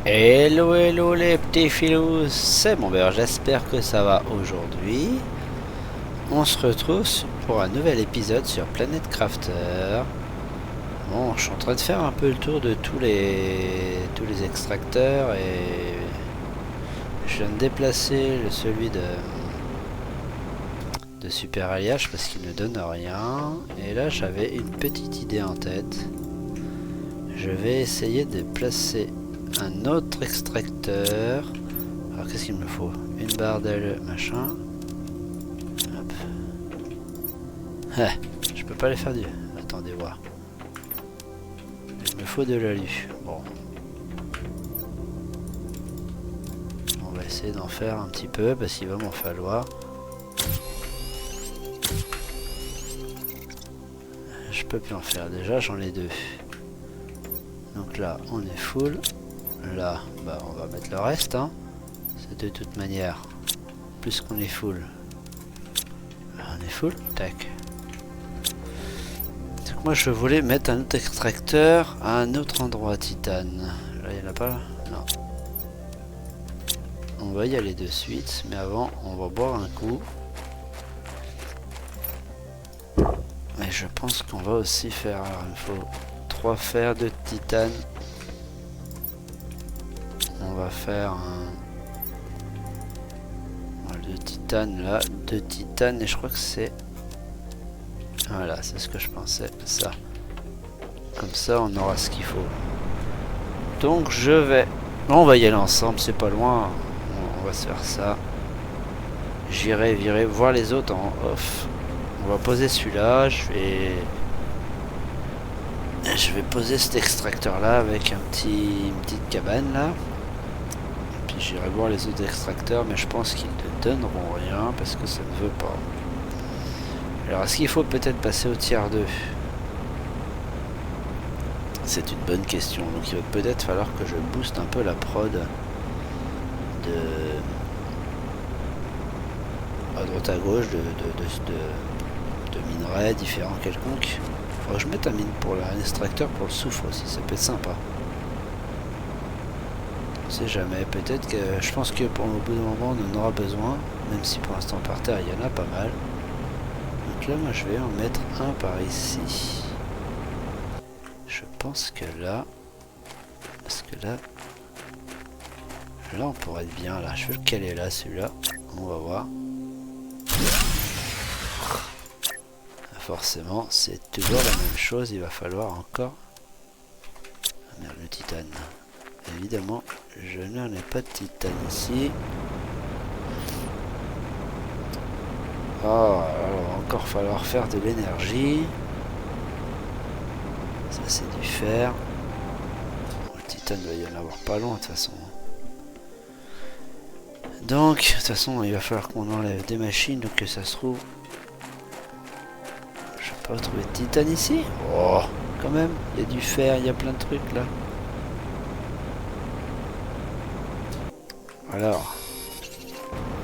Hello hello les petits filous, c'est mon beurre, j'espère que ça va aujourd'hui. On se retrouve pour un nouvel épisode sur Planet Crafter. Bon, je suis en train de faire un peu le tour de tous les extracteurs et je viens de déplacer celui de Super Alliage parce qu'il ne donne rien. Et là j'avais une petite idée en tête. Je vais essayer de placer un autre extracteur. Alors qu'est-ce qu'il me faut? Une barre d'aile machin. Hop. Ah, je peux pas les faire du. Attendez voir. Il me faut de l'alu. Bon. On va essayer d'en faire un petit peu parce qu'il va m'en falloir. Je peux plus en faire déjà, j'en ai deux. Donc là on est full. Là bah on va mettre le reste hein. C'est de toute manière. Plus qu'on est full. On est full, tac. Donc moi je voulais mettre un autre extracteur à un autre endroit titane. Là il n'y en a pas là? Non. On va y aller de suite, mais avant on va boire un coup. Mais je pense qu'on va aussi faire. Alors il faut 3 fers de titane. On va faire un. De titane là, de titane et je crois que c'est. Voilà, c'est ce que je pensais, ça. Comme ça, on aura ce qu'il faut. Donc, je vais... On va y aller ensemble, c'est pas loin. On va se faire ça. J'irai virer voir les autres en off. On va poser celui-là. Je vais poser cet extracteur-là avec une petite cabane, là. Et puis, j'irai voir les autres extracteurs, mais je pense qu'ils ne donneront rien parce que ça ne veut pas. Alors, est-ce qu'il faut peut-être passer au tiers 2? C'est une bonne question. Donc, il va peut-être falloir que je booste un peu la prod de à droite à gauche de minerais différents quelconques. Il faudra que je mette un extracteur pour le soufre aussi. Ça peut être sympa. On sait jamais. Peut-être que je pense que pour au bout d'un moment, on en aura besoin. Même si pour l'instant par terre, il y en a pas mal. Donc là, moi, je vais en mettre un par ici. Je pense que là... Parce que là... Là, on pourrait être bien, là. Je vais le caler là, celui-là. On va voir. Forcément, c'est toujours la même chose. Il va falloir encore... Ah merde, le titane. Évidemment, je n'en ai pas de titane ici. Oh, alors, il va encore falloir faire de l'énergie. Ça, c'est du fer. Le titane doit y en avoir pas loin, de toute façon. Donc, de toute façon, il va falloir qu'on enlève des machines, donc que ça se trouve... Je vais pas trouver de titane ici. Oh, quand même, il y a du fer, il y a plein de trucs là. Alors,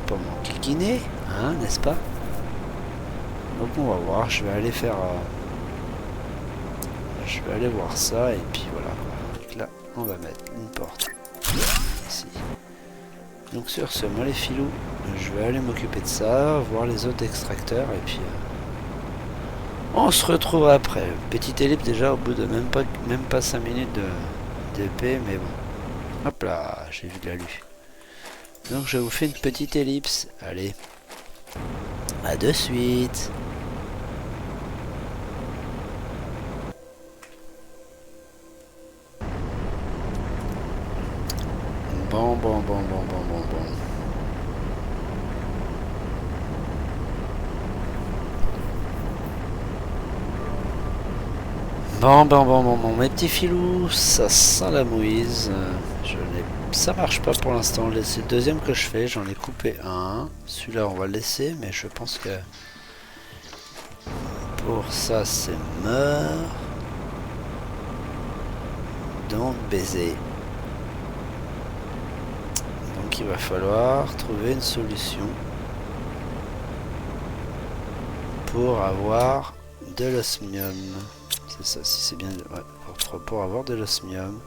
pas m'enquiquiner, hein, n'est-ce pas? Donc on va voir, je vais aller faire... je vais aller voir ça, et puis voilà. Donc là, on va mettre une porte ici. Donc sur ce, moi les filous, je vais aller m'occuper de ça, voir les autres extracteurs, et puis... on se retrouve après. Petite ellipse déjà au bout de même pas 5 minutes de paix, mais bon. Hop là, j'ai vu de la lue. Donc je vous fais une petite ellipse. Allez. À de suite. Bon. Bon, mes petits filous, ça sent la mouise. Ça marche pas pour l'instant. C'est le deuxième que je fais, j'en ai coupé un. Celui-là, on va le laisser, mais je pense que pour ça, c'est mort. Donc, baiser. Donc, il va falloir trouver une solution pour avoir de l'osmium. C'est ça, si c'est bien... Ouais, pour avoir de l'osmium.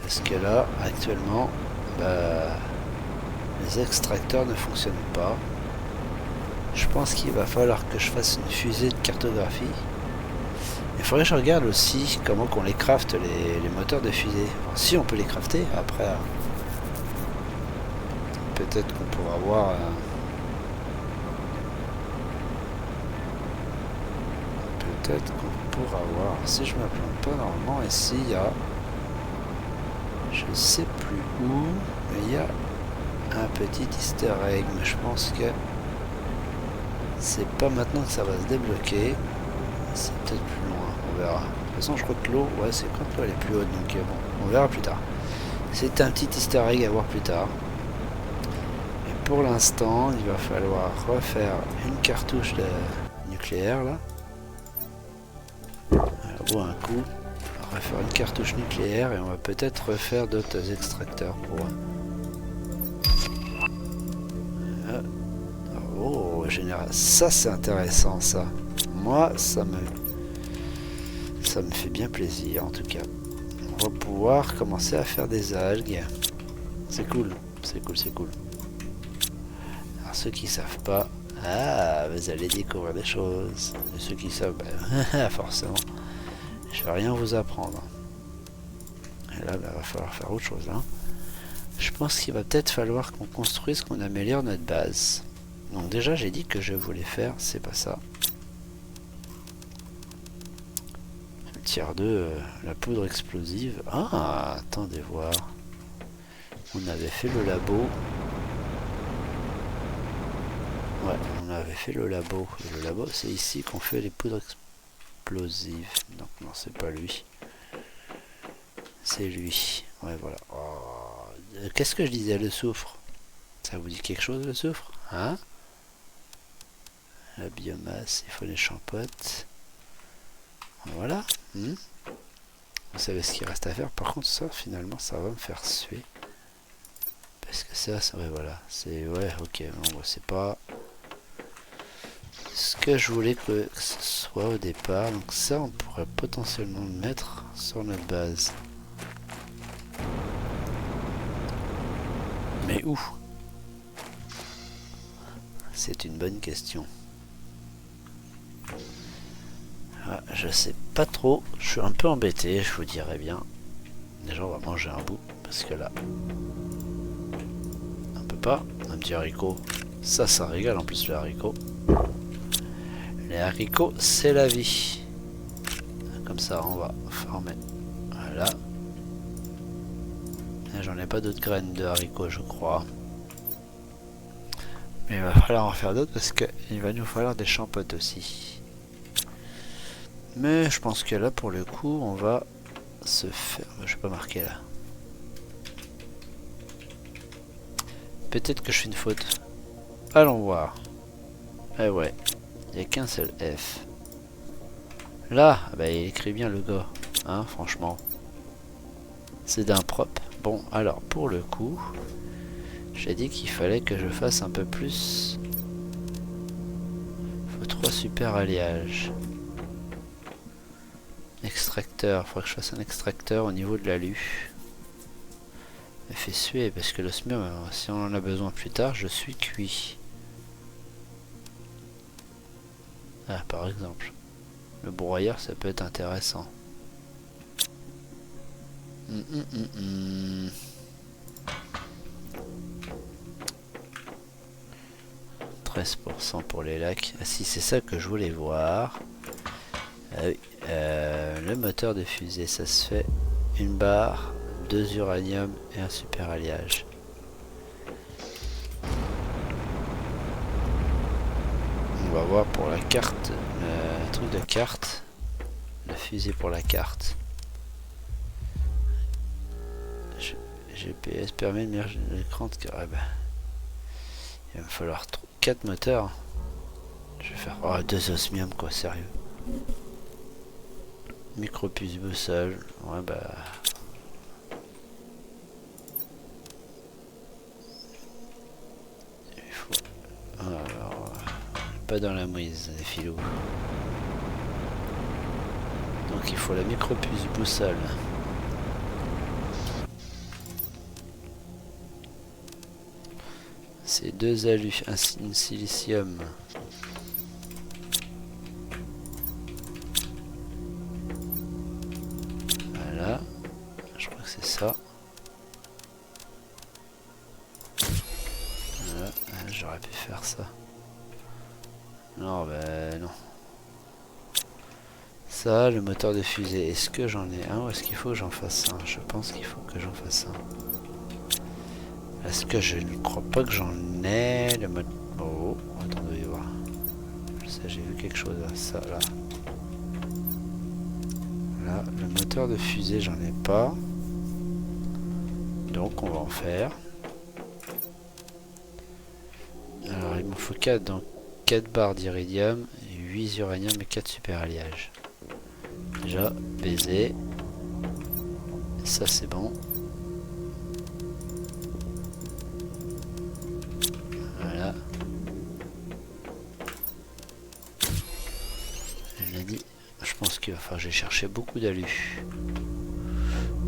Parce que là, actuellement, bah, les extracteurs ne fonctionnent pas. Je pense qu'il va falloir que je fasse une fusée de cartographie. Il faudrait que je regarde aussi comment qu'on les crafte, les moteurs de fusée. Enfin, si on peut les crafter, après, peut-être qu'on pourra voir... peut-être qu'on pourra voir, si je me plante pas, normalement ici il y a, je sais plus où, mais il y a un petit easter egg, mais je pense que c'est pas maintenant que ça va se débloquer, c'est peut-être plus loin, on verra. De toute façon je crois que l'eau, ouais c'est quand l'eau elle est plus haute, donc bon, on verra plus tard. C'est un petit easter egg à voir plus tard. Et pour l'instant, il va falloir refaire une cartouche de nucléaire là. Bon, un coup, on va faire une cartouche nucléaire et on va peut-être refaire d'autres extracteurs pour... Oh, général, ça c'est intéressant ça. Moi, ça me fait bien plaisir en tout cas. On va pouvoir commencer à faire des algues. C'est cool, c'est cool, c'est cool. Alors ceux qui savent pas, vous allez découvrir des choses. Et ceux qui savent, forcément. Je vais rien vous apprendre. Et là, va falloir faire autre chose. Hein. Je pense qu'il va peut-être falloir qu'on construise, qu'on améliore notre base. Donc déjà, j'ai dit que je voulais faire, c'est pas ça. Le tiers 2, la poudre explosive. Ah, attendez voir. On avait fait le labo. Ouais, on avait fait le labo. Et le labo, c'est ici qu'on fait les poudres explosives. Donc non, c'est pas lui. C'est lui. Ouais, voilà. Oh. Qu'est-ce que je disais, le soufre? Ça vous dit quelque chose, le soufre? Hein? La biomasse, il faut les champottes. Voilà. Vous savez ce qu'il reste à faire. Par contre, ça, finalement, ça va me faire suer. Parce que ça, ouais, voilà. C'est, ouais, ok. Bon, c'est pas ce que je voulais que ce soit au départ. Donc ça, on pourrait potentiellement le mettre sur notre base. Mais où? C'est une bonne question. Ah, je sais pas trop. Je suis un peu embêté, je vous dirais bien. Déjà, on va manger un bout. Parce que là... on peut pas. Un petit haricot. Ça régale en plus, le haricot. Les haricots, c'est la vie. Comme ça, on va former. Voilà. J'en ai pas d'autres graines de haricots, je crois. Mais il va falloir en faire d'autres parce qu'il va nous falloir des champottes aussi. Mais je pense que là, pour le coup, on va se faire... je vais pas marquer là. Peut-être que je fais une faute. Allons voir. Eh ouais. Il n'y a qu'un seul F. Là, bah, il écrit bien le gars. Hein, franchement. C'est d'un propre. Bon, alors, pour le coup... j'ai dit qu'il fallait que je fasse un peu plus. Il faut 3 super alliages. Extracteur. Il faudrait que je fasse un extracteur au niveau de l'alu. Il fait suer parce que l'osmium, si on en a besoin plus tard, je suis cuit. Ah, par exemple. Le broyeur, ça peut être intéressant. 13% pour les lacs. Ah si, c'est ça que je voulais voir. Ah oui. Le moteur de fusée, ça se fait une barre, 2 uranium et un super alliage. On va voir pour la carte, le truc de carte, la fusée pour la carte. GPS permet de merger l'écran de ah bah. Il va me falloir 4 moteurs. Je vais faire 2 osmium quoi, sérieux. Micropuce boussole, ouais bah. Il faut. Alors, pas dans la mouise, les filous. Donc il faut la micropuce boussole. c'est 2 alus, un silicium. Voilà, je crois que c'est ça. Voilà, j'aurais pu faire ça. Non, ben non. Ça, le moteur de fusée, est-ce que j'en ai un ou est-ce qu'il faut que j'en fasse un? Je pense qu'il faut que j'en fasse un. Est-ce que je ne crois pas que j'en ai le moteur... Oh, attendez voir. Je sais, j'ai vu quelque chose là, ça là. Là, le moteur de fusée, j'en ai pas. Donc on va en faire. Alors il m'en faut 4, donc 4 barres d'iridium, 8 uranium et 4 super alliages. Déjà, baiser. Ça c'est bon. Voilà. Je l'ai dit. Je pense qu'il va falloir que j'ai cherché beaucoup d'alus.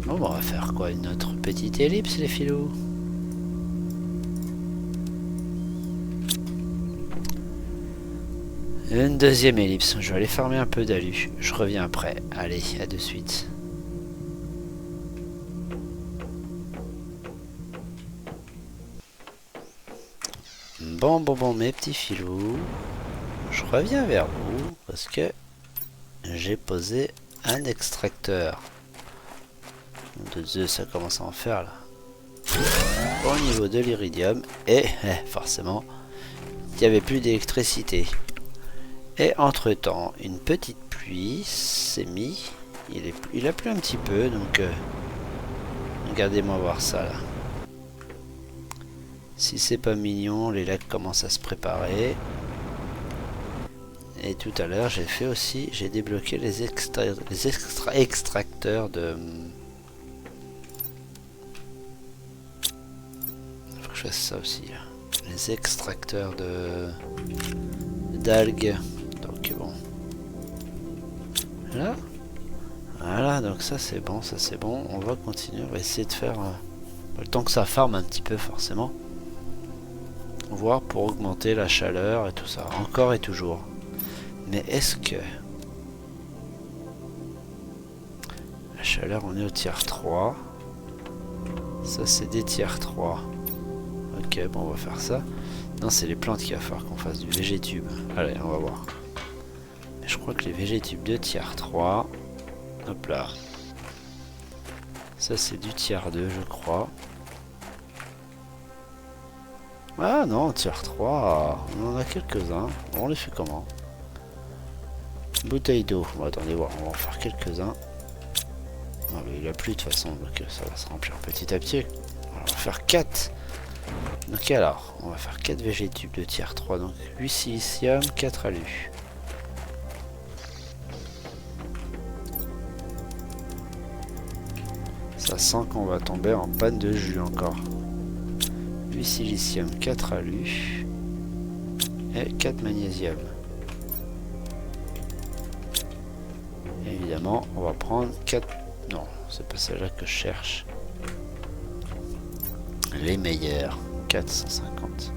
Bon, on va faire quoi? Une autre petite ellipse, les filous? Une deuxième ellipse. Je vais aller farmer un peu d'alus. Je reviens après. Allez, à de suite. Bon, mes petits filous. Je reviens vers vous parce que j'ai posé un extracteur. De Zeus, ça commence à en faire là. Au niveau de l'iridium. Et forcément, il n'y avait plus d'électricité. Et entre temps, une petite pluie s'est mise. Il a plu un petit peu, donc regardez-moi voir ça là. Si c'est pas mignon, les lacs commencent à se préparer. Et tout à l'heure, j'ai débloqué les extracteurs de... Faut que je fasse ça aussi. Là. Les extracteurs d'algues. Donc bon. Là. Voilà, donc ça c'est bon, On va continuer, on va essayer de faire le temps que ça farme un petit peu forcément. Voir pour augmenter la chaleur et tout ça. Encore et toujours. Mais est-ce que... La chaleur, on est au tier 3. Ça c'est des tier 3. Ok, bon on va faire ça. Non, c'est les plantes qu'il va falloir qu'on fasse du végétube. Allez, on va voir. Mais je crois que les végétubes de tier 3... Hop là. Ça c'est du tier 2 je crois. Ah non, tier 3, on en a quelques-uns. On les fait comment? Bouteille d'eau. Bon, attendez voir, on va en faire quelques-uns. Ah, mais il a plu de toute façon, donc ça va se remplir petit à petit. On va faire 4. Donc alors, on va faire 4 végétubes de tier 3. Donc 8 silicium, 4 alu. Ça sent qu'on va tomber en panne de jus encore. 8 silicium, 4 alu et 4 magnésium. Évidemment, on va prendre 4... Non, c'est pas celle-là que je cherche. Les meilleurs. 450.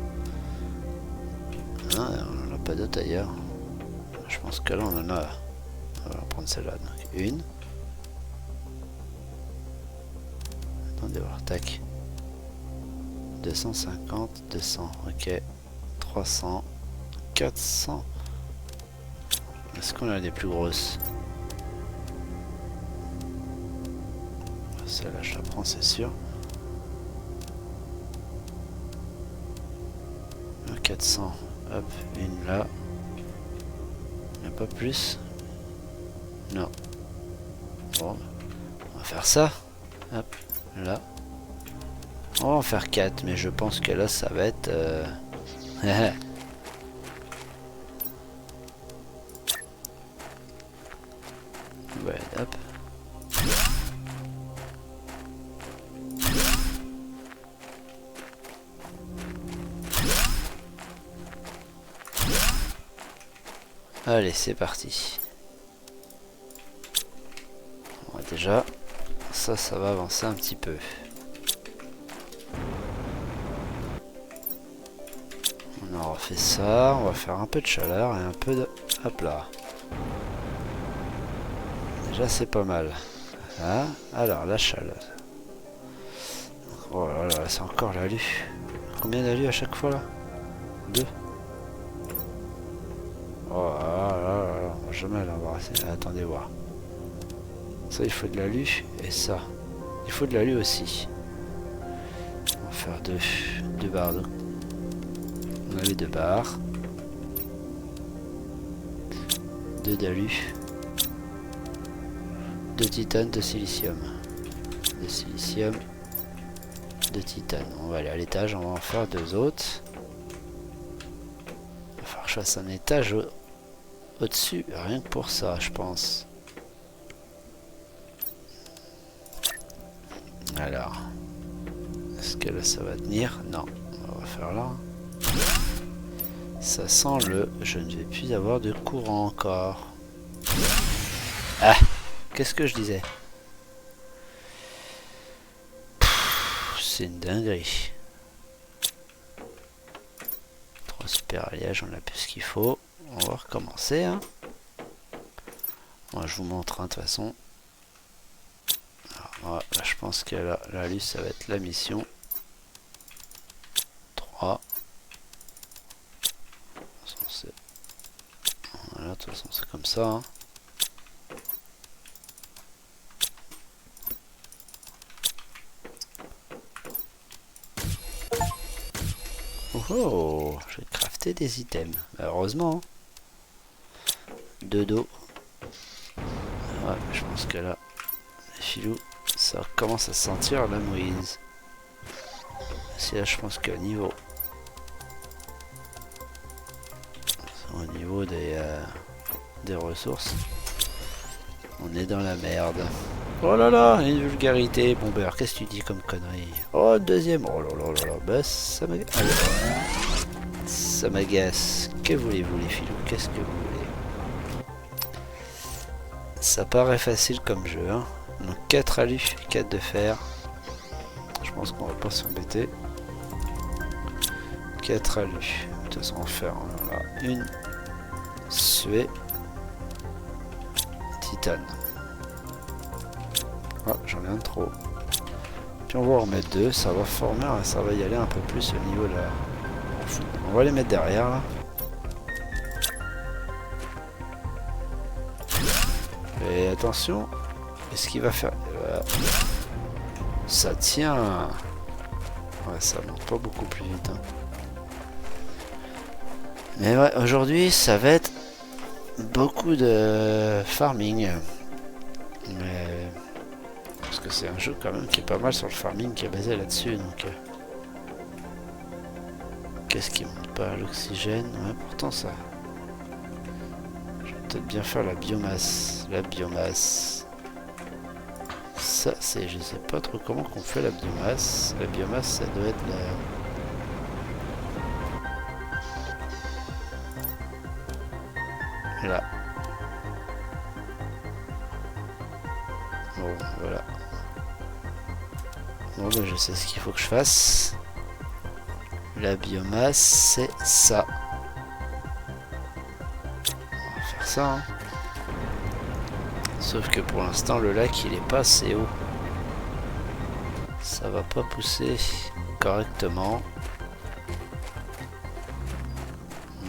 Ah, on n'en a pas d'autres ailleurs. Je pense que là, on en a... On va prendre celle-là. Donc, une. Attendez voir, tac. 250, 200, ok. 300, 400. Est-ce qu'on a des plus grosses? Celle-là, je la prends, c'est sûr. 400, hop, une là. Il n'y a pas plus? Non. Bon, on va faire ça. Hop, là. On va en faire 4, mais je pense que là, ça va être... ouais, hop. Allez, c'est parti. Bon, déjà, ça va avancer un petit peu. on fait ça, on va faire un peu de chaleur et un peu de... Hop là. Déjà c'est pas mal. Hein, alors la chaleur. Oh là là, c'est encore l'alu. Combien d'alu à chaque fois là? 2. Oh là là là là, on va jamais l'embrasser. Attendez voir. Ça il faut de l'alu et ça. Il faut de l'alu aussi. On va faire 2 barres. On a les 2 barres. 2 d'alu. 2 titane, de silicium. De silicium. De titane. On va aller à l'étage, on va en faire 2 autres. Il va falloir que je fasse un étage au-dessus, rien que pour ça, je pense. Alors, est-ce que là ça va tenir? Non, on va faire là. Ça sent le... Je ne vais plus avoir de courant encore. Ah! Qu'est-ce que je disais? C'est une dinguerie. 3 super alliages, on a plus ce qu'il faut. On va recommencer. Hein. Moi, je vous montre de toute façon. Alors, là, je pense que la liste, ça va être la mission. 3. Voilà, de toute façon, c'est comme ça. Hein. Oh, je vais crafter des items. Heureusement. 2 dos. Ouais, je pense que là, les filous, ça commence à sentir la mouise. Si là, je pense qu'au niveau... Au niveau des ressources, on est dans la merde. Oh là là, une vulgarité. Bon, ben, qu'est-ce que tu dis comme connerie? Oh, deuxième. Oh là là là là. Bah, ça m'agace. Ça m'agace. Que voulez-vous, les filous? Qu'est-ce que vous voulez? Ça paraît facile comme jeu. Hein. Donc, 4 alu, 4 de fer. Je pense qu'on va pas s'embêter. 4 alu. De toute façon, on va faire une suée titane. Ah, j'en ai un de trop. Puis on va en remettre 2, ça va former, ça va y aller un peu plus au niveau de la... On va les mettre derrière là. Et attention, est-ce qu'il va faire... Ça tient. Ouais, ça monte pas beaucoup plus vite. Hein. Mais ouais, aujourd'hui, ça va être beaucoup de farming. Mais... Parce que c'est un jeu quand même qui est pas mal sur le farming, qui est basé là-dessus. Donc, qu'est-ce qui monte pas? L'oxygène. Ouais, pourtant ça... Je vais peut-être bien faire la biomasse. La biomasse. Ça, c'est... Je sais pas trop comment qu'on fait la biomasse. La biomasse, ça doit être la... Là. Bon, voilà. Bon, ben, je sais ce qu'il faut que je fasse. La biomasse, c'est ça. On va faire ça. Hein. Sauf que pour l'instant, le lac, il est pas assez haut. Ça va pas pousser correctement.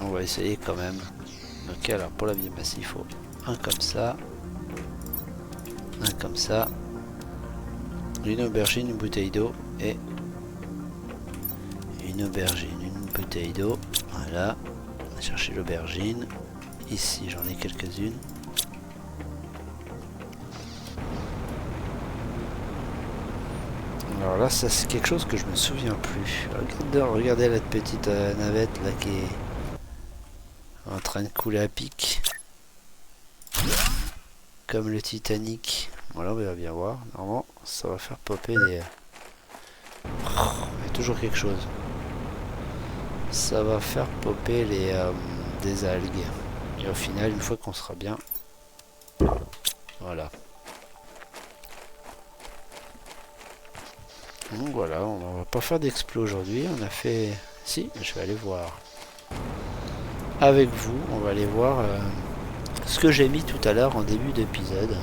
On va essayer quand même. Ok, alors pour la biomasse, il faut un comme ça. Un comme ça. Une aubergine, une bouteille d'eau et une aubergine, une bouteille d'eau. Voilà. On va chercher l'aubergine. Ici, j'en ai quelques-unes. Alors là, ça c'est quelque chose que je me souviens plus. Regardez la petite navette là qui est en train de couler à pic. Comme le Titanic. Voilà, on va bien voir. Normalement, ça va faire popper des... Oh, il y a toujours quelque chose. Ça va faire popper des algues. Et au final, une fois qu'on sera bien... Voilà. Donc voilà, on va pas faire d'explos aujourd'hui. On a fait... Si, je vais aller voir. avec vous. On va aller voir ce que j'ai mis tout à l'heure en début d'épisode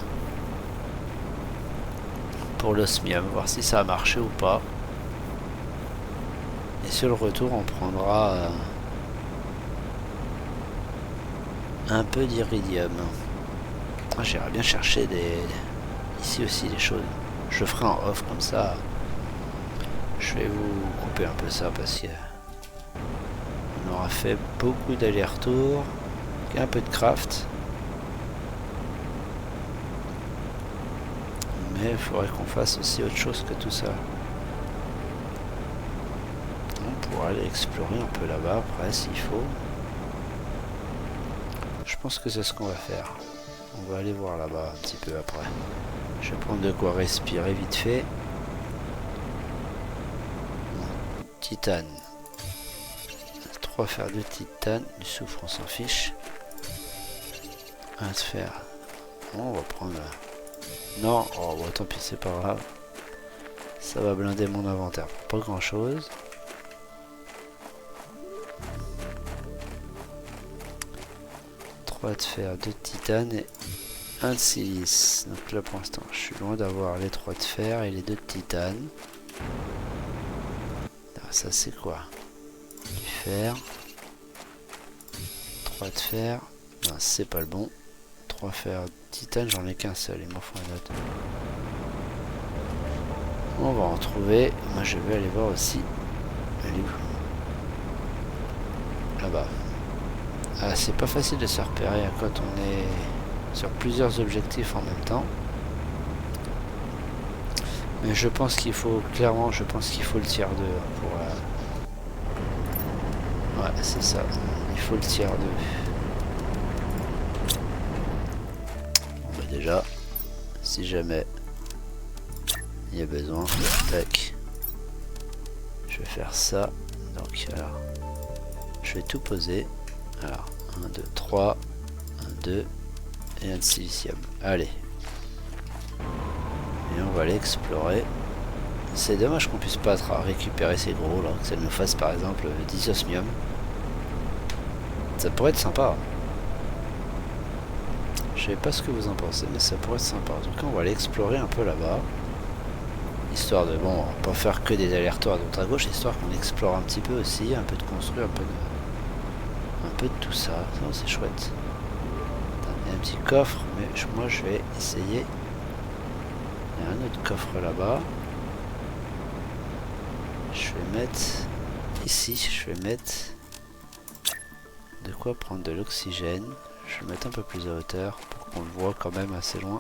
pour l'osmium, voir si ça a marché ou pas. Et sur le retour, on prendra un peu d'iridium. Ah, j'irais bien chercher ici aussi des choses. Je ferai en off comme ça. Je vais vous couper un peu ça parce que on aura fait beaucoup d'allers-retours, un peu de craft. Mais il faudrait qu'on fasse aussi autre chose que tout ça. On pourra aller explorer un peu là-bas après s'il faut. Je pense que c'est ce qu'on va faire. On va aller voir là-bas un petit peu après. Je vais prendre de quoi respirer vite fait. Titane. 3 fers de titane. Du soufre, on s'en fiche. Un de fer. Bon, on va prendre... Non, oh, bon, tant pis, c'est pas grave. Ça va blinder mon inventaire. Pas grand chose. De fer, 2 de titane et 1 de silice. Donc là pour l'instant je suis loin d'avoir les 3 de fer et les 2 de titane. Alors, ça c'est quoi? Du fer. 3 de fer. Non, c'est pas le bon. 3 fer de titane, j'en ai qu'un seul, il m'en faut un autre. On va en trouver. Moi je vais aller voir aussi. Elle est où? Là-bas. Ah, c'est pas facile de se repérer quand on est sur plusieurs objectifs en même temps. Mais je pense qu'il faut, clairement, je pense qu'il faut le tiers 2 pour... Ouais, c'est ça. Il faut le tiers 2. Bon, bah déjà, si jamais il y a besoin, tac. Je vais faire ça. Donc, alors, je vais tout poser. Alors, 1, 2, 3, 1, 2 et un de silicium. Allez. Et on va aller explorer. C'est dommage qu'on puisse pas récupérer ces gros là, que ça nous fasse par exemple 10 osmium. Ça pourrait être sympa. Je sais pas ce que vous en pensez, mais ça pourrait être sympa. En tout cas, on va aller explorer un peu là-bas. Histoire de, bon, pas faire que des allers-retours à droite à gauche, histoire qu'on explore un petit peu aussi, un peu de construire, un peu de tout ça. Ça c'est chouette. Il y a un petit coffre, mais moi je vais essayer. Il y a un autre coffre là-bas. Je vais mettre ici, je vais mettre de quoi prendre de l'oxygène. Je vais mettre un peu plus à hauteur pour qu'on le voit quand même assez loin.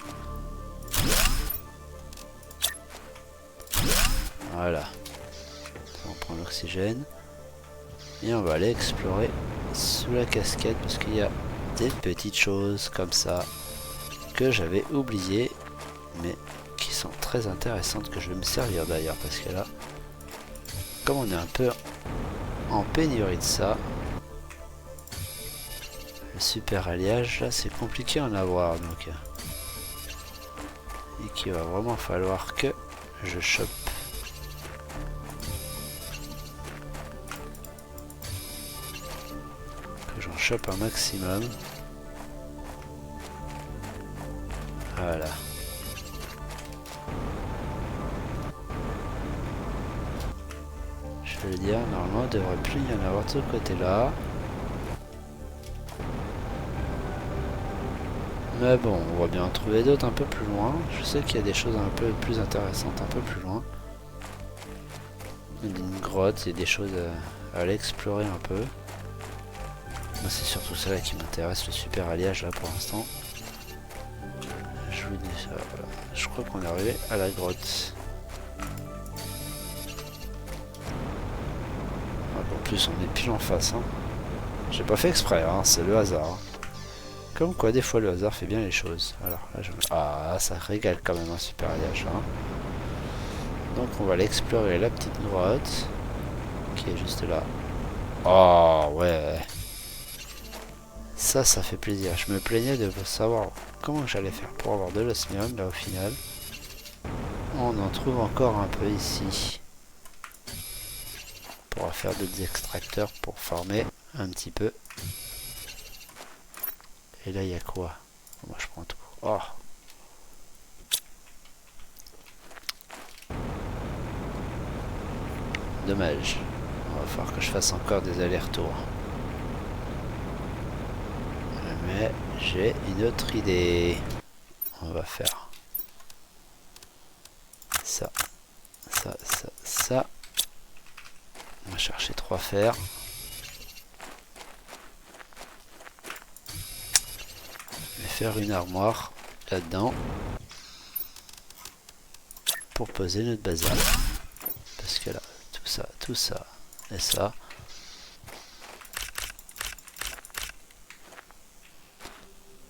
Voilà. On prend l'oxygène. Et on va aller explorer sous la casquette parce qu'il y a des petites choses comme ça que j'avais oubliées mais qui sont très intéressantes, que je vais me servir d'ailleurs parce que là, comme on est un peu en pénurie de ça, le super alliage là c'est compliqué à en avoir, donc et qu'il va vraiment falloir que je chope. Que j'en chope un maximum. Voilà. Je vais dire, normalement il devrait plus y en avoir de ce côté là. Mais bon, on va bien en trouver d'autres un peu plus loin. Je sais qu'il y a des choses un peu plus intéressantes un peu plus loin. Il y a une grotte, il y a des choses à aller explorer un peu. Moi c'est surtout ça là qui m'intéresse, le super alliage là pour l'instant. Je vous dis ça, voilà. Je crois qu'on est arrivé à la grotte. En plus on est pile en face. Hein. J'ai pas fait exprès, hein, c'est le hasard. Comme quoi des fois le hasard fait bien les choses. Alors là ah ça régale quand même un super alliage. Hein. Donc on va aller explorer la petite grotte qui est juste là. Oh ouais. Ça fait plaisir. Je me plaignais de savoir comment j'allais faire pour avoir de l'osmium. Là au final on en trouve encore un peu ici. On pourra faire d'autres extracteurs pour farmer un petit peu. Et là, il y a quoi? Moi, je prends tout. Oh! Dommage. Il va falloir que je fasse encore des allers-retours. Mais j'ai une autre idée. On va faire ça, ça, ça, ça. On va chercher 3 fers. Je vais faire une armoire là-dedans pour poser notre bazar. Parce que là, tout ça et ça.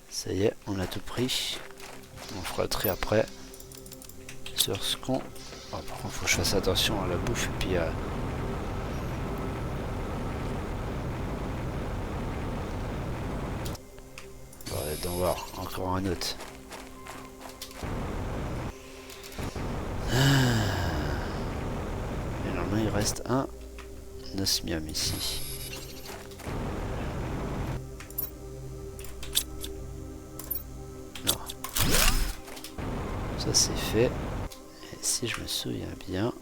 Ça y est, on a tout pris. On fera le tri après sur ce qu'on... Oh, par contre, faut que je fasse attention à la bouffe et puis on va d'en voir encore un autre. Et normalement, il reste un osmium ici. Non. Ça c'est fait. Et si je me souviens bien,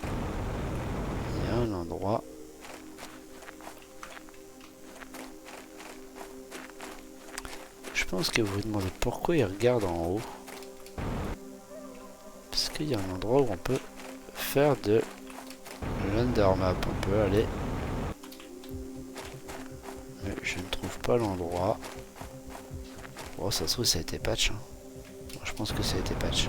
il y a un endroit. Je pense que vous vous demandez pourquoi il regarde en haut. Parce qu'il y a un endroit où on peut faire de l'undermap. On peut aller. Mais je ne trouve pas l'endroit. Oh, ça se trouve, ça a été patch. Hein. Moi, je pense que ça a été patch.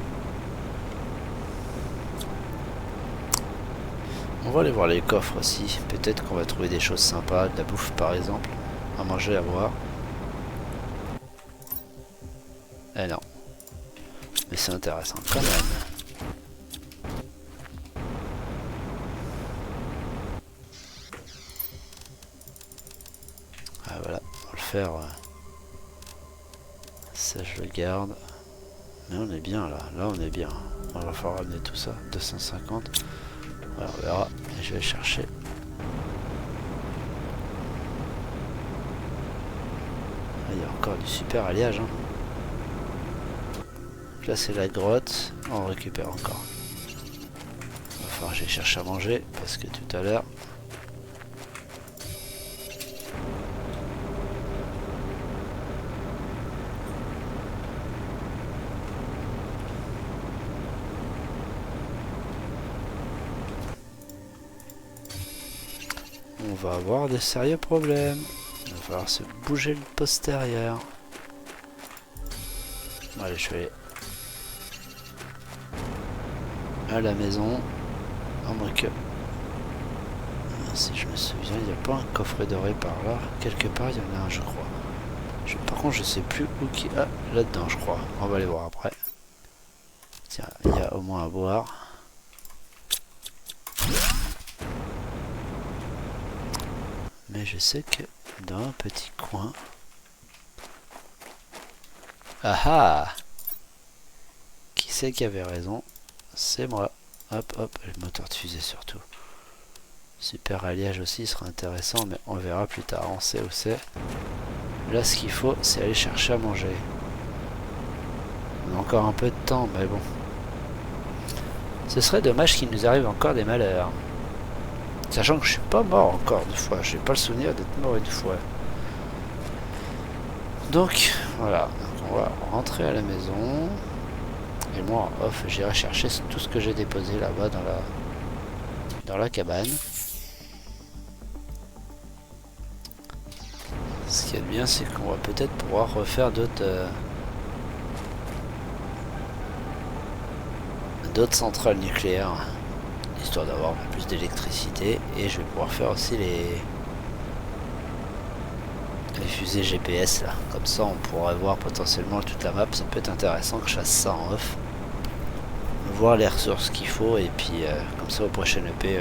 On va aller voir les coffres aussi. Peut-être qu'on va trouver des choses sympas. De la bouffe, par exemple. À manger, à boire. Eh non. Mais c'est intéressant quand même. Ah voilà, on va le faire. Ça je le garde. Mais on est bien là. Là on est bien. On va falloir ramener tout ça. 250. Voilà, on verra. Et je vais chercher. Ah, il y a encore du super alliage. Hein. Là c'est la grotte, on récupère encore. Il va falloir que j'aille chercher à manger parce que tout à l'heure. On va avoir des sérieux problèmes. Il va falloir se bouger le postérieur. Allez, je vais aller à la maison. À moins que... Si je me souviens, il n'y a pas un coffret doré par là. Quelque part, il y en a un, je crois. Par contre, je sais plus où qui... Ah, là-dedans, je crois. On va aller voir après. Tiens, il y a au moins à boire. Mais je sais que dans un petit coin... Ah ah! Qui c'est qui avait raison? C'est moi. Hop, hop, le moteur de fusée surtout. Super alliage aussi sera intéressant, mais on verra plus tard. On sait où c'est. Là, ce qu'il faut, c'est aller chercher à manger. On a encore un peu de temps, mais bon. Ce serait dommage qu'il nous arrive encore des malheurs. Sachant que je suis pas mort encore une fois. J'ai pas le souvenir d'être mort une fois. Donc, voilà. Donc, on va rentrer à la maison. Et moi, en off, j'irai chercher tout ce que j'ai déposé là-bas dans la cabane. Ce qui est bien, c'est qu'on va peut-être pouvoir refaire d'autres centrales nucléaires, histoire d'avoir plus d'électricité. Et je vais pouvoir faire aussi les fusées GPS là. Comme ça, on pourrait voir potentiellement toute la map. Ça peut être intéressant que je fasse ça en off. Voir les ressources qu'il faut et puis comme ça au prochain EP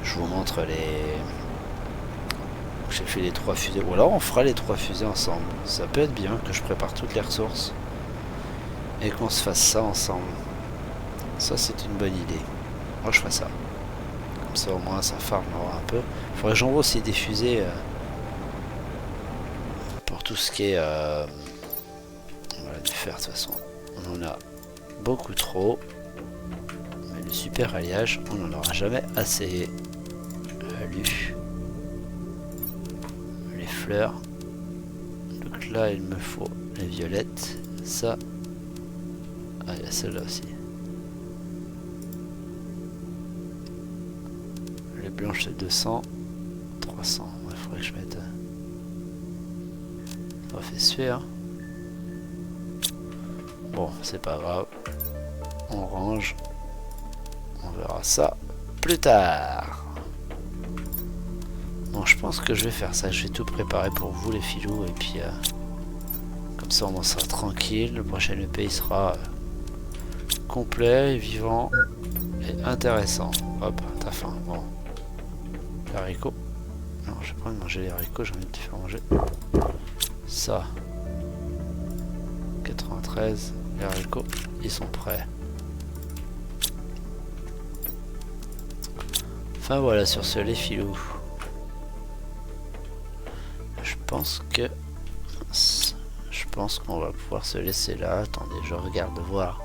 je vous montre les... J'ai fait les 3 fusées. Ou alors on fera les 3 fusées ensemble. Ça peut être bien que je prépare toutes les ressources et qu'on se fasse ça ensemble. Ça c'est une bonne idée. Moi je ferai ça. Comme ça au moins ça farmera un peu. Il faudrait que j'envoie aussi des fusées tout ce qui est... on va du faire de toute façon. On en a beaucoup trop. Mais le super alliage, on n'en aura jamais assez. Lu. Les fleurs. Donc là, il me faut les violettes. Ça. Ah, il y a celle-là aussi. Les blanches, c'est 200. 300. Il faudrait que je mette... Ça m'a fait suer, hein. Bon, c'est pas grave. On range. On verra ça plus tard. Bon, je pense que je vais faire ça. Je vais tout préparer pour vous, les filous. Et puis, comme ça, on en sera tranquille. Le prochain EP il sera complet, vivant et intéressant. Hop, t'as faim. Bon. Les haricots. Non, j'ai pas envie de manger les haricots. J'ai envie de te faire manger ça. 93. Les haricots, ils sont prêts. Enfin voilà, sur ce, les filous. Je pense qu'on va pouvoir se laisser là. Attendez, je regarde voir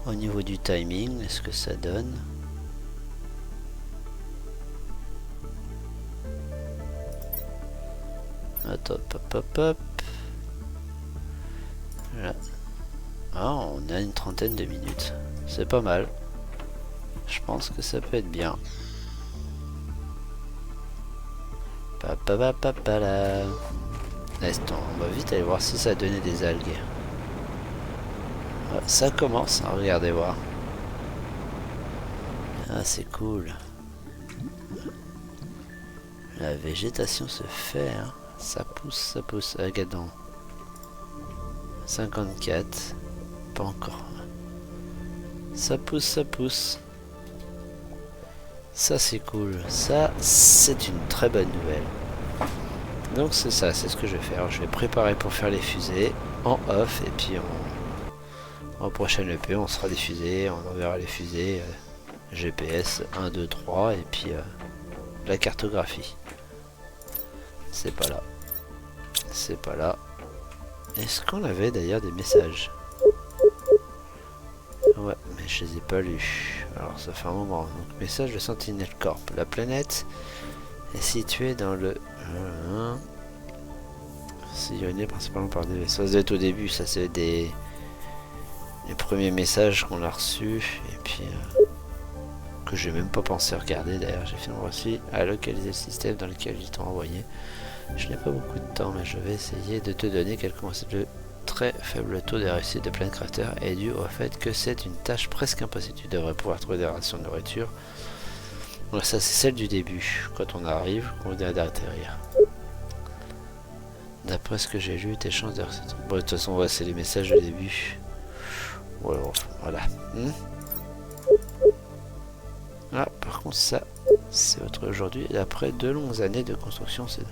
au niveau du timing, est-ce que ça donne. Attends, hop. Là. Ah, on a une trentaine de minutes. C'est pas mal. Je pense que ça peut être bien. Papapapapala. On va vite aller voir si ça a donné des algues. Ah, ça commence, hein, regardez voir. Ah, c'est cool. La végétation se fait, hein. Ça pousse. Regarde. 54. Pas encore. Ça pousse. Ça c'est cool. Ça c'est une très bonne nouvelle. Donc c'est ça, c'est ce que je vais faire. Je vais préparer pour faire les fusées en off. Et puis au prochain EP on sera des fusées. On enverra les fusées GPS 1, 2, 3. Et puis la cartographie. C'est pas là. Est-ce qu'on avait d'ailleurs des messages? Ouais, mais je les ai pas lus. Alors ça fait un moment. Donc message de Sentinel Corp. La planète est située dans le... sillonnée principalement par des vaisseaux. Ça doit être au début. Ça c'est des... les premiers messages qu'on a reçus. Et puis... que j'ai même pas pensé regarder d'ailleurs. J'ai finalement réussi à localiser le système dans lequel ils t'ont envoyé. Je n'ai pas beaucoup de temps, mais je vais essayer de te donner quelques mots. Le très faible taux de réussite de Planecraft est dû au fait que c'est une tâche presque impossible. Tu devrais pouvoir trouver des rations de nourriture. Donc ça c'est celle du début, quand on arrive, qu'on vient d'atterrir. D'après ce que j'ai lu, tes chances de réussite. Bon, de toute façon, ouais, c'est les messages du début. Ouais, bon, voilà. Ah, par contre, ça, c'est autre aujourd'hui. Après 2 longues années de construction, c'est...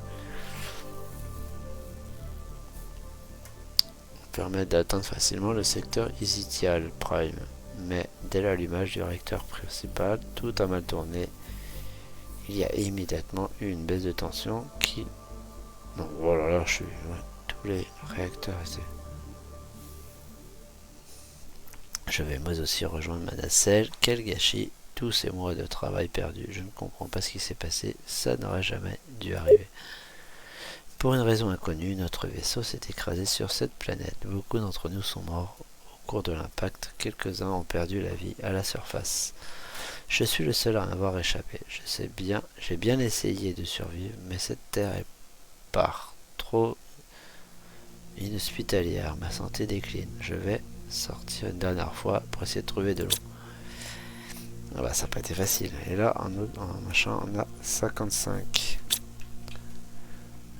permet d'atteindre facilement le secteur Isitial Prime. Mais dès l'allumage du réacteur principal, tout a mal tourné. Il y a immédiatement eu une baisse de tension qui... Non, voilà, là, je suis... Ouais, tous les réacteurs étaient... Je vais moi aussi rejoindre ma nacelle. Quel gâchis! Tous ces mois de travail perdus. Je ne comprends pas ce qui s'est passé. Ça n'aurait jamais dû arriver. Pour une raison inconnue, notre vaisseau s'est écrasé sur cette planète. Beaucoup d'entre nous sont morts au cours de l'impact. Quelques-uns ont perdu la vie à la surface. Je suis le seul à en avoir échappé. Je sais bien, j'ai bien essayé de survivre, mais cette terre est trop inhospitalière. Ma santé décline. Je vais sortir une dernière fois pour essayer de trouver de l'eau. Ah bah, ça n'a pas été facile. Et là, en machin, on a 55.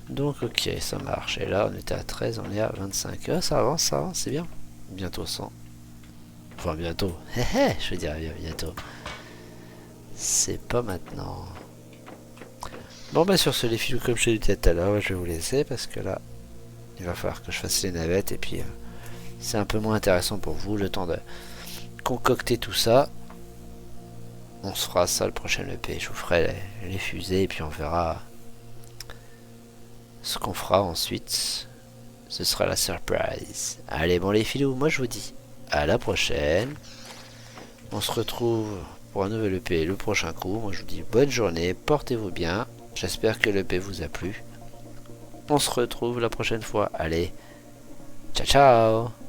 Donc ok, ça marche. Et là, on était à 13, on est à 25. Ah, ça avance, c'est bien. Bientôt 100. Enfin, bientôt. Je veux dire bientôt. C'est pas maintenant. Bon, bah sur ce, les filous, comme je l'ai dit tout à l'heure, je vais vous laisser parce que là, il va falloir que je fasse les navettes. Et puis, c'est un peu moins intéressant pour vous, le temps de concocter tout ça. On se fera ça le prochain EP. Je vous ferai les fusées et puis on verra Ce qu'on fera ensuite, ce sera la surprise. Allez, bon les filous, moi je vous dis à la prochaine. On se retrouve pour un nouvel EP le prochain coup. Moi je vous dis bonne journée, portez-vous bien. J'espère que l'EP vous a plu. On se retrouve la prochaine fois. Allez, ciao ciao.